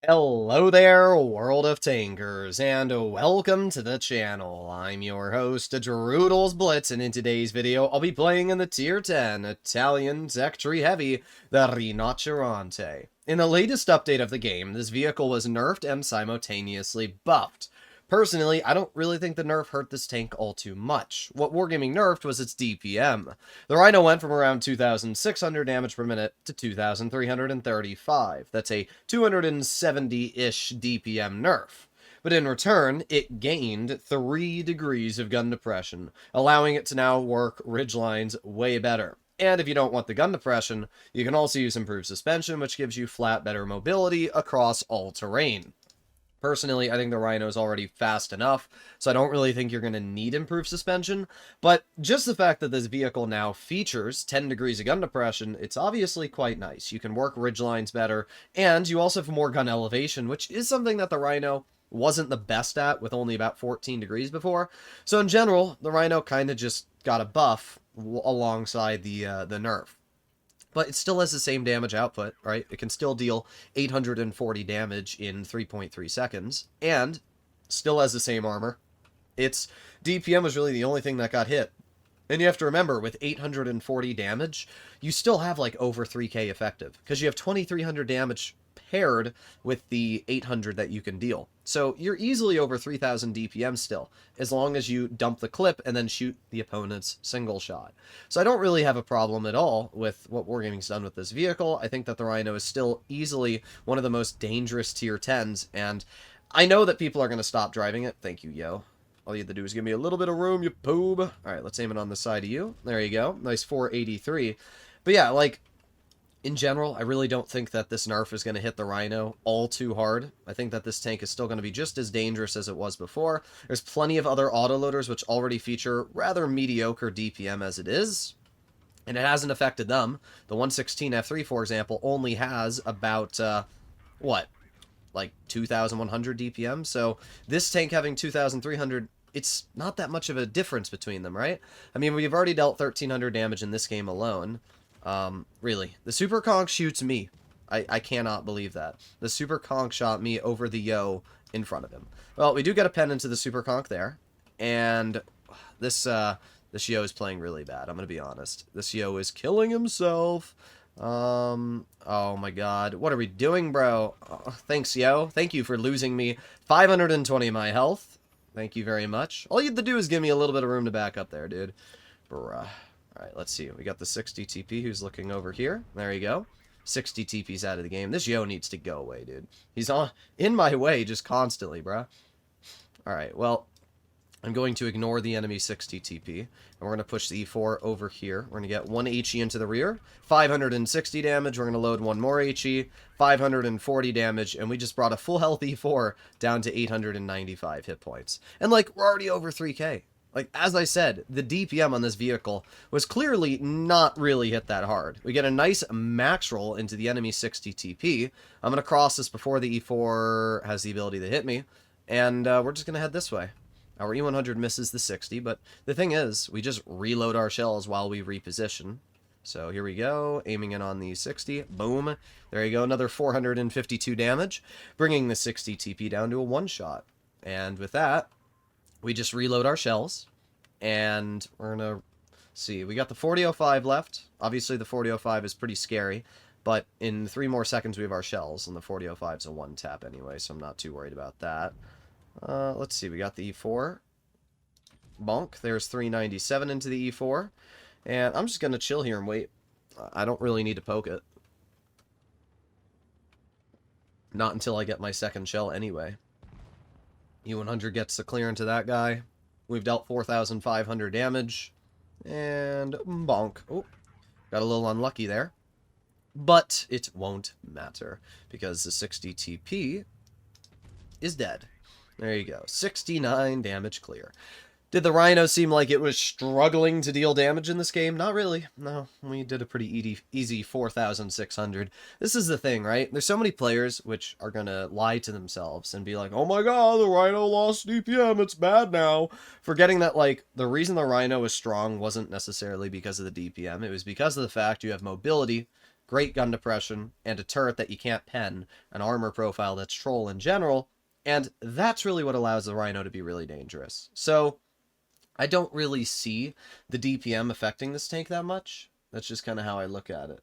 Hello there, world of tankers, and welcome to the channel. I'm your host, Droodles Blitz, and in today's video, I'll be playing in the Tier 10 Italian Tech Tree Heavy, the Rinocerante. In the latest update of the game, this vehicle was nerfed and simultaneously buffed. Personally, I don't really think the nerf hurt this tank all too much. What Wargaming nerfed was its DPM. The Rhino went from around 2,600 damage per minute to 2,335. That's a 270-ish DPM nerf. But in return, it gained 3 degrees of gun depression, allowing it to now work ridgelines way better. And if you don't want the gun depression, you can also use improved suspension, which gives you flat, better mobility across all terrain. Personally, I think the Rhino is already fast enough, so I don't really think you're going to need improved suspension, but just the fact that this vehicle now features 10 degrees of gun depression, it's obviously quite nice. You can work ridgelines better, and you also have more gun elevation, which is something that the Rhino wasn't the best at with only about 14 degrees before. So in general, the Rhino kind of just got a buff alongside the nerf. But it still has the same damage output, right? It can still deal 840 damage in 3.3 seconds, and still has the same armor. Its DPM was really the only thing that got hit. And you have to remember, with 840 damage, you still have like over 3k effective, because you have 2300 damage paired with the 800 that you can deal. So you're easily over 3000 DPM still, as long as you dump the clip and then shoot the opponent's single shot. So I don't really have a problem at all with what Wargaming's done with this vehicle. I think that the Rhino is still easily one of the most dangerous tier 10s, and I know that people are going to stop driving it. Thank you, yo. All you have to do is give me a little bit of room, you poob. Alright, let's aim it on the side of you. There you go. Nice 483. But yeah, like, in general, I really don't think that this nerf is going to hit the Rhino all too hard. I think that this tank is still going to be just as dangerous as it was before. There's plenty of other autoloaders which already feature rather mediocre DPM as it is, and it hasn't affected them. The 116 F3, for example, only has about, what? Like 2,100 DPM? So this tank having 2,300, it's not that much of a difference between them, right? I mean, we've already dealt 1,300 damage in this game alone. Really. The Super Conch shoots me. I cannot believe that. The Super Conch shot me over the Yo in front of him. Well, we do get a pen into the Super Conch there. And this Yo is playing really bad, I'm gonna be honest. This Yo is killing himself. Oh my god. What are we doing, bro? Oh, thanks, Yo. Thank you for losing me 520 of my health. Thank you very much. All you have to do is give me a little bit of room to back up there, dude. Bruh. Alright, let's see. We got the 60 TP who's looking over here. There you go. 60 TP's out of the game. This Yo needs to go away, dude. He's in my way just constantly, bruh. Alright, well, I'm going to ignore the enemy 60 TP, and we're going to push the E4 over here. We're going to get 1 HE into the rear, 560 damage. We're going to load 1 more HE, 540 damage, and we just brought a full health E4 down to 895 hit points. And, like, we're already over 3k. Like, as I said, the DPM on this vehicle was clearly not really hit that hard. We get a nice max roll into the enemy 60 TP. I'm going to cross this before the E4 has the ability to hit me, and we're just going to head this way. Our E100 misses the 60, but the thing is, we just reload our shells while we reposition. So here we go, aiming in on the 60. Boom. There you go, another 452 damage, bringing the 60 TP down to a one-shot. And with that, we just reload our shells, and we're going to see. We got the 4005 left. Obviously, the 4005 is pretty scary, but in 3 more seconds, we have our shells, and the 4005 is a one-tap anyway, so I'm not too worried about that. Let's see. We got the E4. Bonk. There's 397 into the E4, and I'm just going to chill here and wait. I don't really need to poke it. Not until I get my second shell anyway. E100 gets the clear into that guy. We've dealt 4,500 damage. And bonk. Oh, got a little unlucky there. But it won't matter, because the 60 TP is dead. There you go. 69 damage clear. Did the Rhino seem like it was struggling to deal damage in this game? Not really. No, we did a pretty easy 4,600. This is the thing, right? There's so many players which are going to lie to themselves and be like, oh my god, the Rhino lost DPM, it's bad now. Forgetting that, like, the reason the Rhino was strong wasn't necessarily because of the DPM. It was because of the fact you have mobility, great gun depression, and a turret that you can't pen, an armor profile that's troll in general, and that's really what allows the Rhino to be really dangerous. So, I don't really see the DPM affecting this tank that much. That's just kind of how I look at it.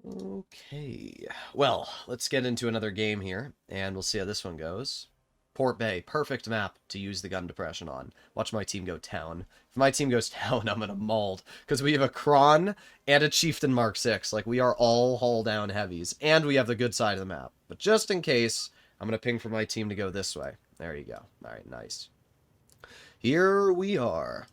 Okay, well, let's get into another game here, and we'll see how this one goes. Port Bay, perfect map to use the gun depression on. Watch my team go town. If my team goes town, I'm gonna mold, because we have a Kron and a Chieftain Mark 6. Like, we are all hull down heavies, and we have the good side of the map. But just in case, I'm gonna ping for my team to go this way. There you go. Alright, nice. Here we are.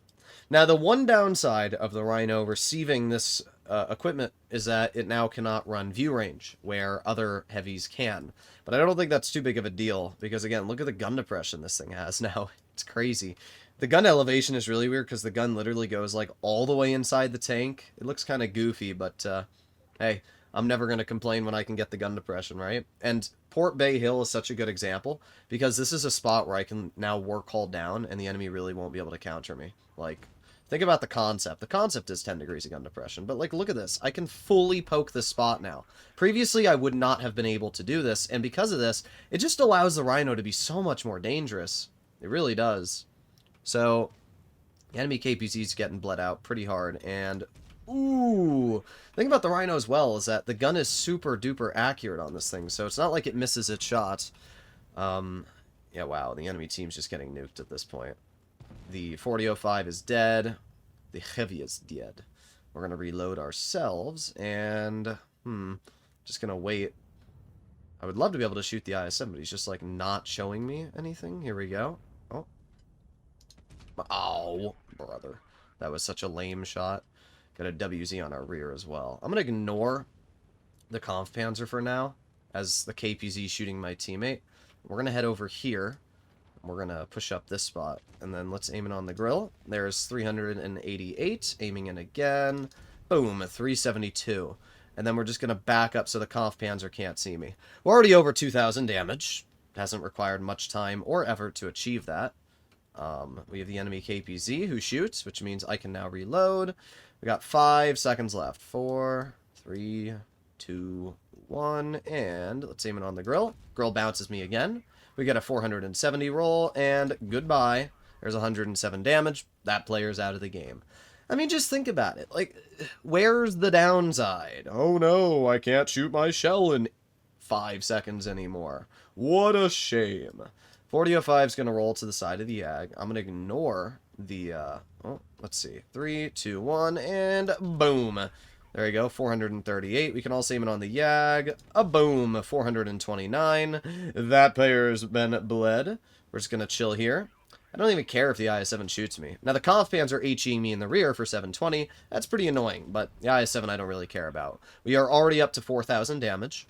Now, the one downside of the Rhino receiving this equipment is that it now cannot run view range, where other heavies can. But I don't think that's too big of a deal, because again, look at the gun depression this thing has now. It's crazy. The gun elevation is really weird, because the gun literally goes, like, all the way inside the tank. It looks kind of goofy, but, hey, I'm never going to complain when I can get the gun depression, right? And Port Bay Hill is such a good example, because this is a spot where I can now work hull down, and the enemy really won't be able to counter me. Like, think about the concept. The concept is 10 degrees of gun depression, but, like, look at this. I can fully poke this spot now. Previously, I would not have been able to do this, and because of this, it just allows the Rhino to be so much more dangerous. It really does. So, the enemy KPZ is getting bled out pretty hard, and ooh, the thing about the Rhino as well is that the gun is super duper accurate on this thing, so it's not like it misses its shot. Yeah, wow, the enemy team's just getting nuked at this point. The 4005 is dead. The heavy is dead. We're gonna reload ourselves, and just gonna wait. I would love to be able to shoot the IS-7, but he's just like not showing me anything. Here we go. Oh, brother, that was such a lame shot. Got a WZ on our rear as well. I'm going to ignore the Conf Panzer for now, as the KPZ shooting my teammate. We're going to head over here. We're going to push up this spot. And then let's aim it on the grill. There's 388. Aiming in again. Boom, 372. And then we're just going to back up so the Conf Panzer can't see me. We're already over 2,000 damage. Hasn't required much time or effort to achieve that. We have the enemy KPZ who shoots, which means I can now reload. We got 5 seconds left. 4, 3, 2, 1, and let's aim it on the grill. Grill bounces me again. We get a 470 roll, and goodbye. There's 107 damage. That player's out of the game. I mean, just think about it. Like, where's the downside? Oh no, I can't shoot my shell in 5 seconds anymore. What a shame. 4005 is going to roll to the side of the Yag. I'm going to ignore the, let's see. 3, 2, 1, and boom. There you go, 438. We can also aim it on the Yag. A boom, 429. That player's been bled. We're just going to chill here. I don't even care if the IS-7 shoots me. Now, the Conf Panzer are HEing me in the rear for 720. That's pretty annoying, but the IS-7 I don't really care about. We are already up to 4,000 damage.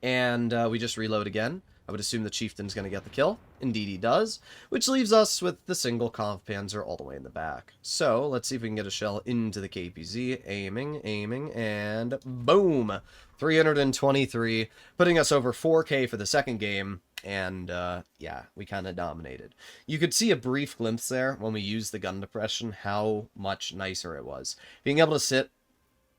And we just reload again. I would assume the Chieftain's going to get the kill. Indeed he does. Which leaves us with the single Conf Panzer all the way in the back. So, let's see if we can get a shell into the KPZ. Aiming, and boom! 323, putting us over 4K for the second game. And, yeah, we kind of dominated. You could see a brief glimpse there when we used the gun depression, how much nicer it was. Being able to sit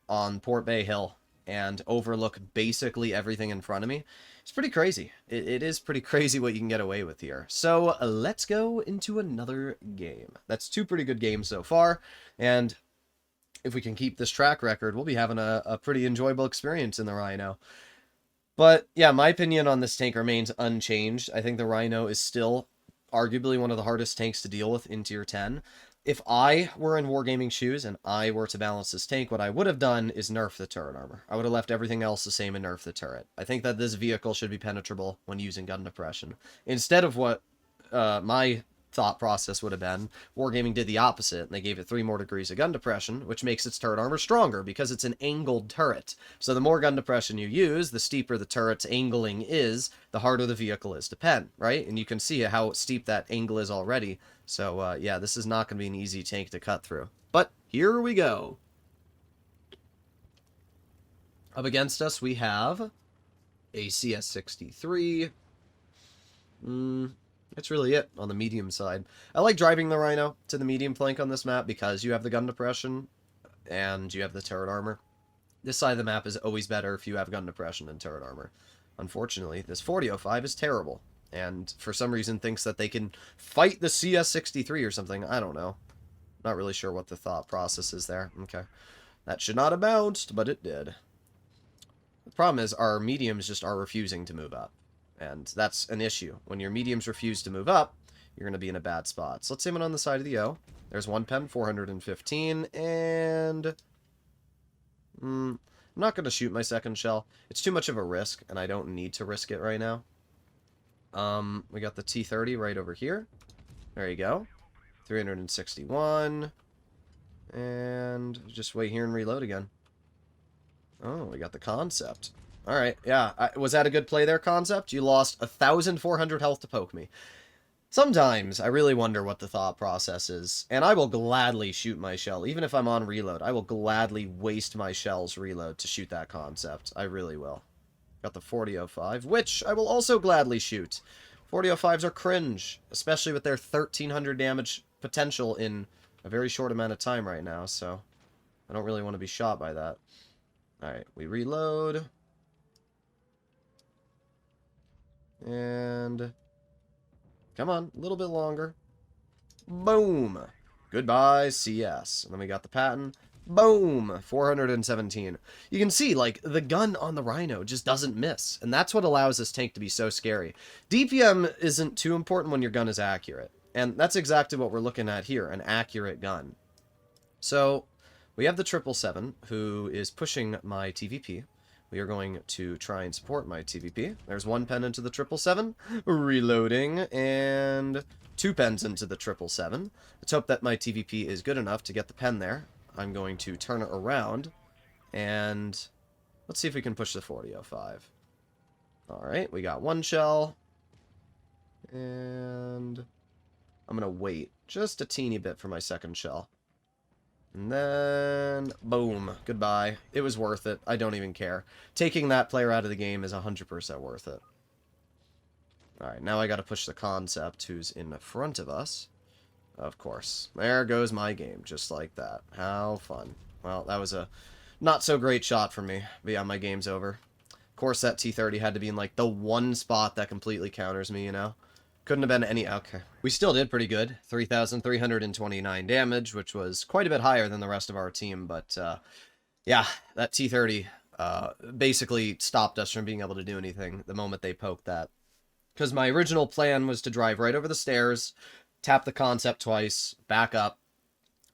on Port Bay Hill and overlook basically everything in front of me. It's pretty crazy. It is pretty crazy what you can get away with here. So let's go into another game. That's 2 pretty good games so far, and if we can keep this track record, we'll be having a pretty enjoyable experience in the Rhino. But yeah, my opinion on this tank remains unchanged. I think the Rhino is still arguably one of the hardest tanks to deal with in Tier 10. If I were in Wargaming shoes and I were to balance this tank, what I would have done is nerf the turret armor. I would have left everything else the same and nerf the turret. I think that this vehicle should be penetrable when using gun depression. Instead of what my thought process would have been, Wargaming did the opposite, and they gave it 3 more degrees of gun depression, which makes its turret armor stronger, because it's an angled turret. So the more gun depression you use, the steeper the turret's angling is, the harder the vehicle is to pen, right? And you can see how steep that angle is already. So, yeah, this is not going to be an easy tank to cut through. But here we go. Up against us, we have a CS-63. That's really it on the medium side. I like driving the Rhino to the medium flank on this map because you have the gun depression and you have the turret armor. This side of the map is always better if you have gun depression and turret armor. Unfortunately, this 4005 is terrible, and for some reason thinks that they can fight the CS63 or something. I don't know. Not really sure what the thought process is there. Okay. That should not have bounced, but it did. The problem is our mediums just are refusing to move up, and that's an issue. When your mediums refuse to move up, you're going to be in a bad spot. So let's aim it on the side of the O. There's one pen, 415, and... I'm not going to shoot my second shell. It's too much of a risk, and I don't need to risk it right now. We got the T30 right over here. There you go. 361. And just wait here and reload again. Oh, we got the concept. Alright, yeah. Was that a good play there, concept? You lost 1,400 health to poke me. Sometimes I really wonder what the thought process is, and I will gladly shoot my shell. Even if I'm on reload, I will gladly waste my shell's reload to shoot that concept. I really will. Got the 4005, which I will also gladly shoot. 4005s are cringe, especially with their 1,300 damage potential in a very short amount of time right now, so I don't really want to be shot by that. Alright, we reload. And... come on, a little bit longer. Boom! Goodbye, CS. And then we got the patent. Boom! 417. You can see, like, the gun on the Rhino just doesn't miss. And that's what allows this tank to be so scary. DPM isn't too important when your gun is accurate. And that's exactly what we're looking at here, an accurate gun. So, we have the 777, who is pushing my TVP. We are going to try and support my TVP. There's one pen into the 777. Reloading. And 2 pens into the 777. Let's hope that my TVP is good enough to get the pen there. I'm going to turn it around. And let's see if we can push the 4005. Alright, we got 1 shell. And I'm going to wait just a teeny bit for my second shell. And then, boom, goodbye. It was worth it. I don't even care. Taking that player out of the game is 100% worth it. Alright, now I gotta push the concept who's in front of us. Of course. There goes my game, just like that. How fun. Well, that was a not-so-great shot for me. But yeah, my game's over. Of course, that T30 had to be in, like, the one spot that completely counters me, you know? Couldn't have been any... okay. We still did pretty good. 3,329 damage, which was quite a bit higher than the rest of our team, but, yeah, that T30 basically stopped us from being able to do anything the moment they poked that. Because my original plan was to drive right over the stairs, tap the concept twice, back up.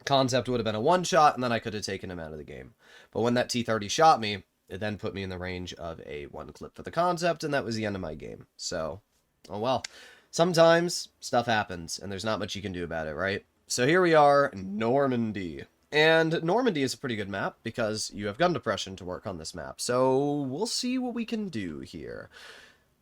Concept would have been a one-shot, and then I could have taken him out of the game. But when that T30 shot me, it then put me in the range of a 1 clip for the concept, and that was the end of my game. So, oh well. Sometimes stuff happens, and there's not much you can do about it, right? So here we are, Normandy. And Normandy is a pretty good map, because you have gun depression to work on this map. So we'll see what we can do here.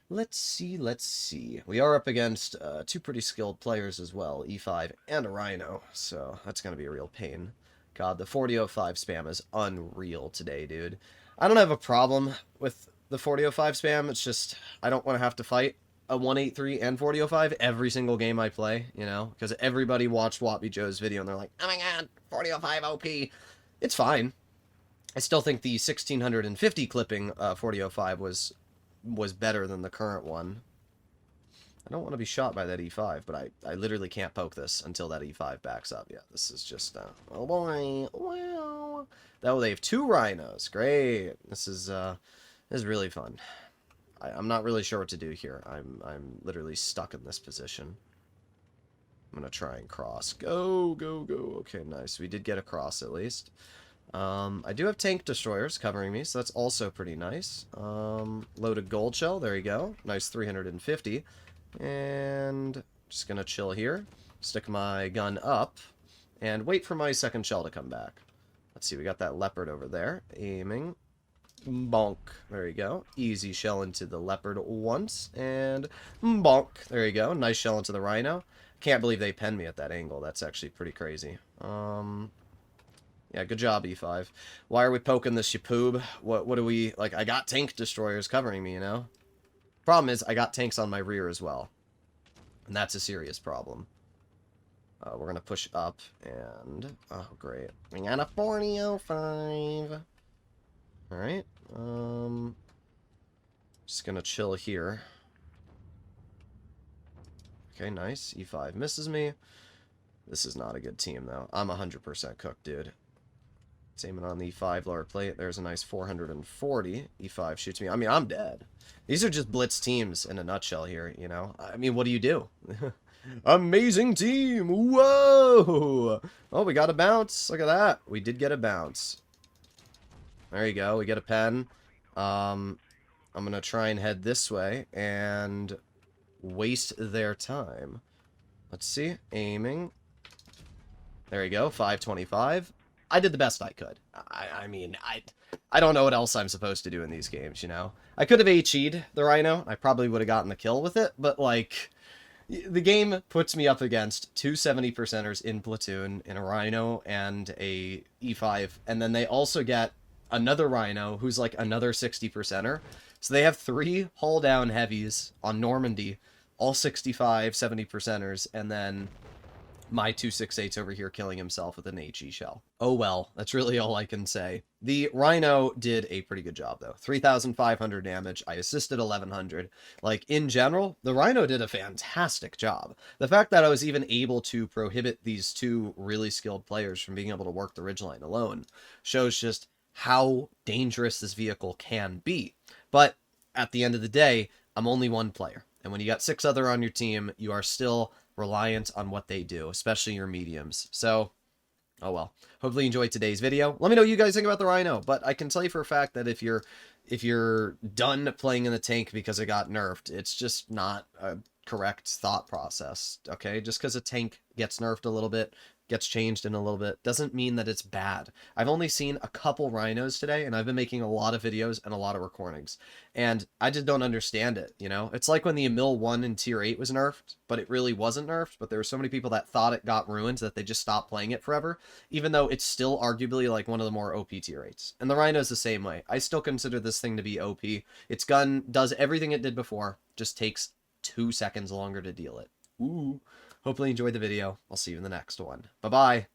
Let's see. We are up against 2 pretty skilled players as well, E5 and a Rhino, so that's going to be a real pain. God, the 4005 spam is unreal today, dude. I don't have a problem with the 4005 spam, it's just I don't want to have to fight a 183 and 4005 every single game I play, you know? Because everybody watched Wattby Joe's video and they're like, oh my god, 4005 OP. It's fine. I still think the 1650 clipping 4005 was better than the current one. I don't want to be shot by that E5, but I literally can't poke this until that E5 backs up. Yeah, this is just, oh boy, wow. Oh, they have 2 Rhinos. Great. This is really fun. I'm not really sure what to do here. I'm literally stuck in this position. I'm going to try and cross. Go, go, go. Okay, nice. We did get across at least. I do have tank destroyers covering me, so that's also pretty nice. Loaded gold shell. There you go. Nice 350. And just going to chill here. Stick my gun up. And wait for my second shell to come back. Let's see. We got that leopard over there. Aiming. Bonk. There you go. Easy shell into the leopard once. And bonk. There you go. Nice shell into the Rhino. Can't believe they penned me at that angle. That's actually pretty crazy. Yeah, good job, E5. Why are we poking this Yapoob? What do we... like, I got tank destroyers covering me, you know? Problem is, I got tanks on my rear as well. And that's a serious problem. We're gonna push up, and... oh, great. We got a 4005. Alright. Just gonna chill here. Okay, nice. E5 misses me. This is not a good team, though. I'm 100% cooked, dude. It's aiming on the E5 lower plate. There's a nice 440. E5 shoots me. I mean, I'm dead. These are just blitz teams in a nutshell here, you know? I mean, what do you do? Amazing team! Whoa! Oh, we got a bounce. Look at that. We did get a bounce. There you go. We get a pen. I'm going to try and head this way and waste their time. Let's see. Aiming. There you go. 525. I did the best I could. I mean, I don't know what else I'm supposed to do in these games, you know? I could have HE'd the Rhino. I probably would have gotten the kill with it, but, like, the game puts me up against two 70%ers in platoon, in a Rhino and a E5, and then they also get another Rhino who's, like, another 60%er. So they have 3 hull-down heavies on Normandy, all 65, 70%ers, and then my 268's over here killing himself with an HE shell. Oh well, that's really all I can say. The Rhino did a pretty good job, though. 3,500 damage. I assisted 1,100. Like, in general, the Rhino did a fantastic job. The fact that I was even able to prohibit these 2 really skilled players from being able to work the ridgeline alone shows just how dangerous this vehicle can be. But at the end of the day, I'm only one player. And when you got 6 other on your team, you are still reliant on what they do, especially your mediums. So, oh well. Hopefully you enjoyed today's video. Let me know what you guys think about the Rhino, but I can tell you for a fact that if you're done playing in the tank because it got nerfed, it's just not a correct thought process, okay? Just because a tank gets nerfed a little bit, gets changed in a little bit, doesn't mean that it's bad. I've only seen a couple Rhinos today, and I've been making a lot of videos and a lot of recordings, and I just don't understand it, you know? It's like when the Emil 1 in Tier 8 was nerfed, but it really wasn't nerfed, but there were so many people that thought it got ruined that they just stopped playing it forever, even though it's still arguably like one of the more OP Tier 8s. And the Rhino's the same way. I still consider this thing to be OP. Its gun does everything it did before, just takes 2 seconds longer to deal it. Ooh. Hopefully you enjoyed the video. I'll see you in the next one. Bye-bye.